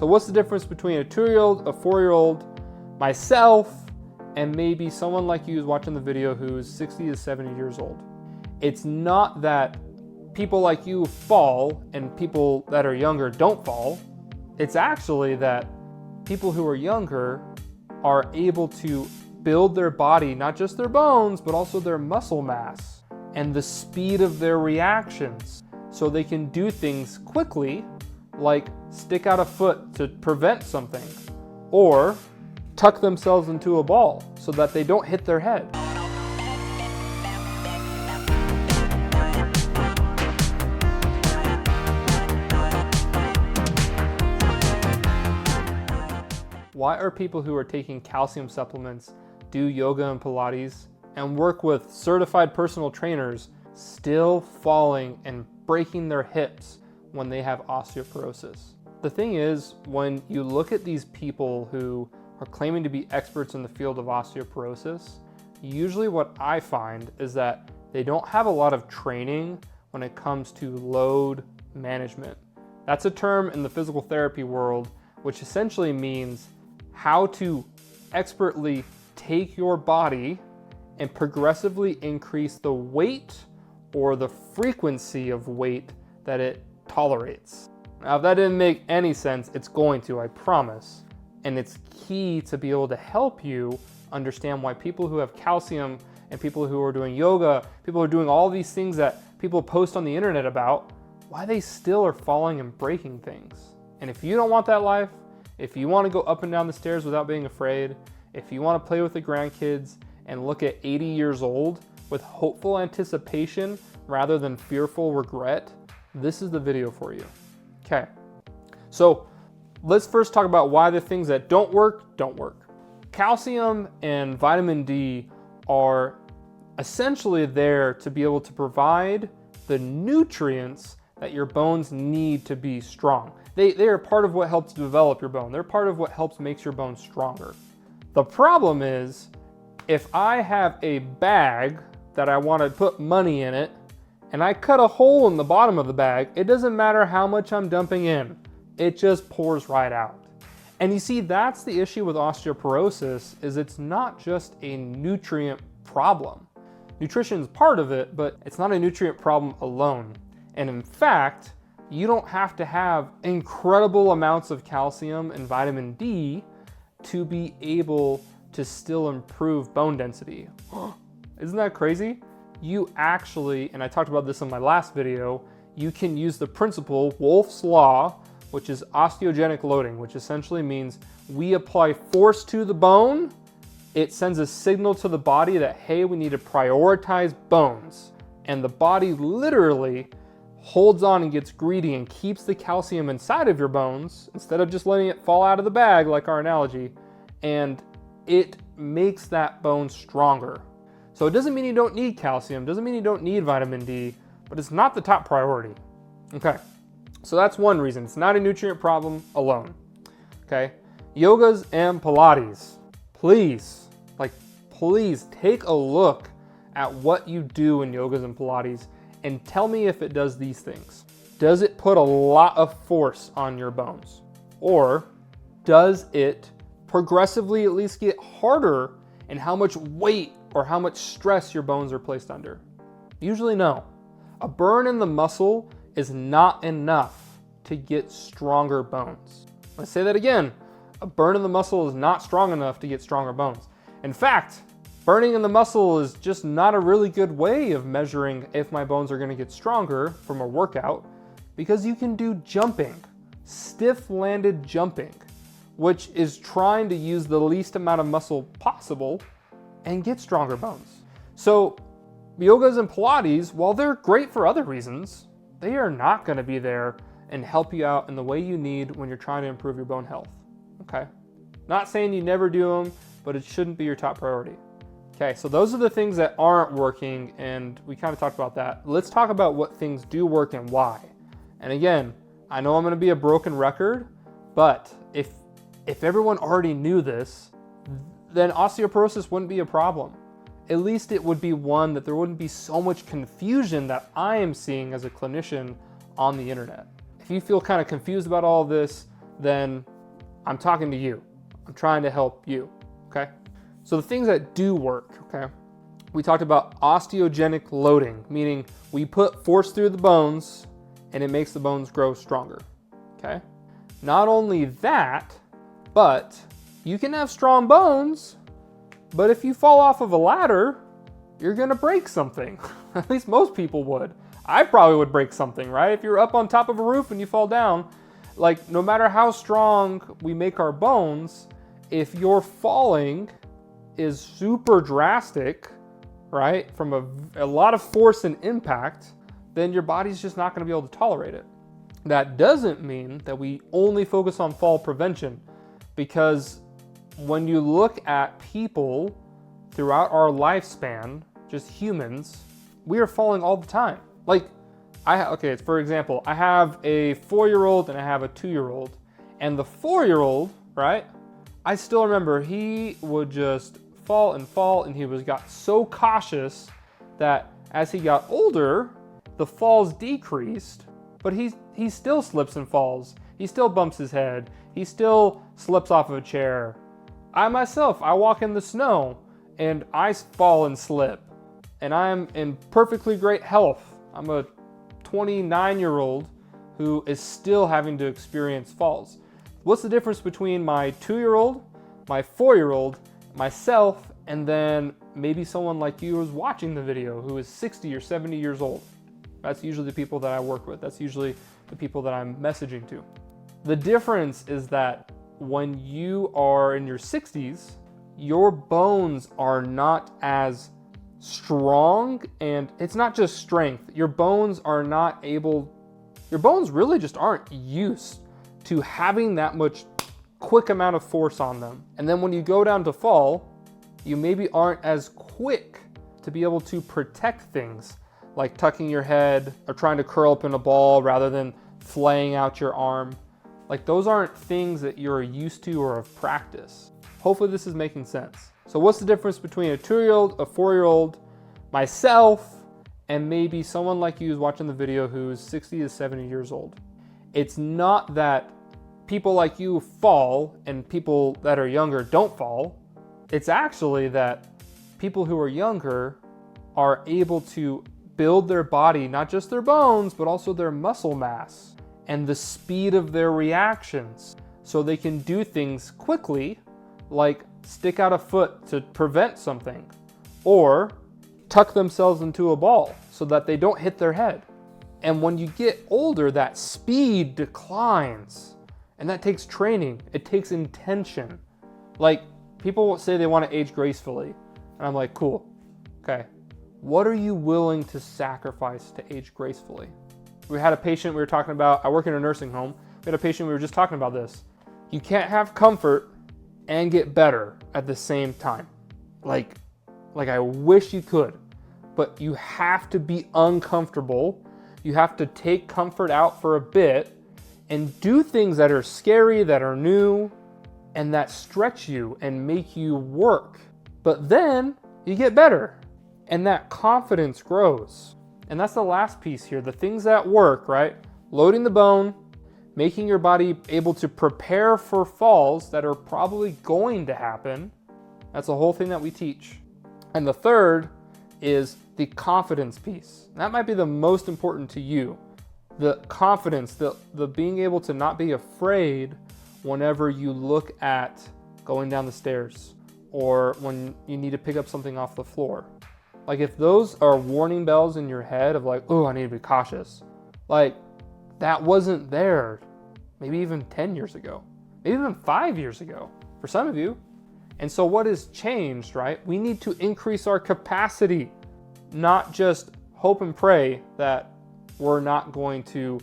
So what's the difference between a 2-year-old, a 4-year-old, myself, and maybe someone like you who's watching the video who's 60 to 70 years old? It's not that people like you fall and people that are younger don't fall. It's actually that people who are younger are able to build their body, not just their bones, but also their muscle mass and the speed of their reactions. So they can do things quickly, like stick out a foot to prevent something, or tuck themselves into a ball so that they don't hit their head. Why are people who are taking calcium supplements, do yoga and Pilates, and work with certified personal trainers still falling and breaking their hips when they have osteoporosis? The thing is, when you look at these people who are claiming to be experts in the field of osteoporosis, usually what I find is that they don't have a lot of training when it comes to load management. That's a term in the physical therapy world, which essentially means how to expertly take your body and progressively increase the weight or the frequency of weight that it tolerates. Now, if that didn't make any sense, it's going to, I promise. And it's key to be able to help you understand why people who have calcium and people who are doing yoga, people who are doing all these things that people post on the internet about, why they still are falling and breaking things. And if you don't want that life, if you want to go up and down the stairs without being afraid, if you want to play with the grandkids and look at 80 years old with hopeful anticipation rather than fearful regret, this is the video for you. Okay, so let's first talk about why the things that don't work. Calcium and vitamin D are essentially there to be able to provide the nutrients that your bones need to be strong. They are part of what helps develop your bone. They're part of what helps makes your bone stronger. The problem is, if I have a bag that I want to put money in it, and I cut a hole in the bottom of the bag, it doesn't matter how much I'm dumping in. It just pours right out. And you see, that's the issue with osteoporosis, is it's not just a nutrient problem. Nutrition is part of it, but it's not a nutrient problem alone. And in fact, you don't have to have incredible amounts of calcium and vitamin D to be able to still improve bone density. Isn't that crazy? You actually, and I talked about this in my last video, you can use the principle, Wolff's Law, which is osteogenic loading, which essentially means we apply force to the bone, it sends a signal to the body that, hey, we need to prioritize bones. And the body literally holds on and gets greedy and keeps the calcium inside of your bones instead of just letting it fall out of the bag, like our analogy, and it makes that bone stronger. So it doesn't mean you don't need calcium, doesn't mean you don't need vitamin D, but it's not the top priority. Okay, so that's one reason. It's not a nutrient problem alone. Okay, yogas and Pilates. Please take a look at what you do in yogas and Pilates and tell me if it does these things. Does it put a lot of force on your bones? Or does it progressively at least get harder in how much weight or how much stress your bones are placed under? Usually no. A burn in the muscle is not enough to get stronger bones. Let's say that again. A burn in the muscle is not strong enough to get stronger bones. In fact, burning in the muscle is just not a really good way of measuring if my bones are going to get stronger from a workout, because you can do jumping, stiff-landed jumping, which is trying to use the least amount of muscle possible and get stronger bones. So yogas and Pilates, while they're great for other reasons, they are not going to be there and help you out in the way you need when you're trying to improve your bone health. Okay? Not saying you never do them, but it shouldn't be your top priority. Okay, so those are the things that aren't working, and we kind of talked about that. Let's talk about what things do work and why. And again, I know I'm going to be a broken record, but if everyone already knew this, then osteoporosis wouldn't be a problem. At least it would be one that there wouldn't be so much confusion that I am seeing as a clinician on the internet. If you feel kind of confused about all of this, then I'm talking to you. I'm trying to help you, okay? So the things that do work, okay? We talked about osteogenic loading, meaning we put force through the bones and it makes the bones grow stronger, okay? Not only that, but you can have strong bones, but if you fall off of a ladder, you're gonna break something. At least most people would. I probably would break something, right? If you're up on top of a roof and you fall down, like no matter how strong we make our bones, if your falling is super drastic, right, from a lot of force and impact, then your body's just not gonna be able to tolerate it. That doesn't mean that we only focus on fall prevention, because when you look at people throughout our lifespan, just humans, we are falling all the time. Like, for example, I have a 4-year-old and I have a 2-year-old, and the 4-year-old, right, I still remember he would just fall, and he got so cautious that as he got older, the falls decreased, but he still slips and falls. He still bumps his head. He still slips off of a chair. I myself, I walk in the snow and I fall and slip, and I'm in perfectly great health. I'm a 29-year-old who is still having to experience falls. What's the difference between my 2-year-old, my 4-year-old, myself, and then maybe someone like you who's watching the video who is 60 or 70 years old? That's usually the people that I work with. That's usually the people that I'm messaging to. The difference is that when you are in your 60s, your bones are not as strong, and it's not just strength. Your bones really just aren't used to having that much quick amount of force on them. And then when you go down to fall, you maybe aren't as quick to be able to protect things like tucking your head or trying to curl up in a ball rather than flaying out your arm. Like, those aren't things that you're used to or have practiced. Hopefully this is making sense. So what's the difference between a 2-year-old, a 4-year-old, myself, and maybe someone like you who's watching the video who's 60 to 70 years old? It's not that people like you fall and people that are younger don't fall. It's actually that people who are younger are able to build their body, not just their bones, but also their muscle mass and the speed of their reactions, so they can do things quickly, like stick out a foot to prevent something, or tuck themselves into a ball so that they don't hit their head. And when you get older, that speed declines, and that takes training. It takes intention. Like, people say they want to age gracefully, and I'm like, cool, okay. What are you willing to sacrifice to age gracefully? We had a patient we were talking about. I work in a nursing home. We had a patient, we were just talking about this. You can't have comfort and get better at the same time. Like I wish you could, but you have to be uncomfortable. You have to take comfort out for a bit and do things that are scary, that are new, and that stretch you and make you work. But then you get better, and that confidence grows. And that's the last piece here, the things that work, right? Loading the bone, making your body able to prepare for falls that are probably going to happen. That's the whole thing that we teach. And the third is the confidence piece. That might be the most important to you. The confidence, the being able to not be afraid whenever you look at going down the stairs or when you need to pick up something off the floor. Like, if those are warning bells in your head of like, oh, I need to be cautious, like, that wasn't there maybe even 10 years ago, maybe even 5 years ago for some of you. And so what has changed, right? We need to increase our capacity, not just hope and pray that we're not going to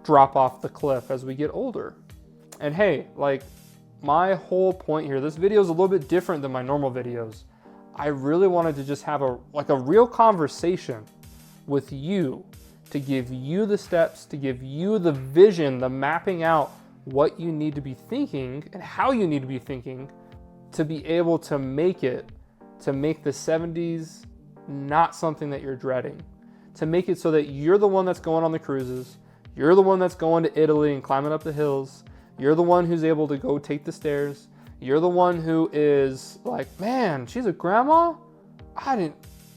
drop off the cliff as we get older. And hey, like, my whole point here, this video is a little bit different than my normal videos. I really wanted to just have a real conversation with you, to give you the steps, to give you the vision, the mapping out what you need to be thinking and how you need to be thinking to be able to make the 70s not something that you're dreading, to make it so that you're the one that's going on the cruises, you're the one that's going to Italy and climbing up the hills, You're the one who's able to go take the stairs. You're the one who is like, man, she's a grandma?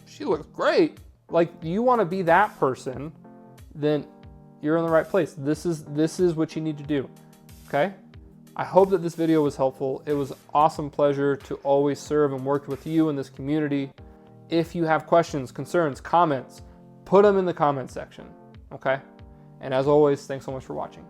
She looks great. Like, you want to be that person, then you're in the right place. This is what you need to do, okay? I hope that this video was helpful. It was an awesome pleasure to always serve and work with you in this community. If you have questions, concerns, comments, put them in the comment section, okay? And as always, thanks so much for watching.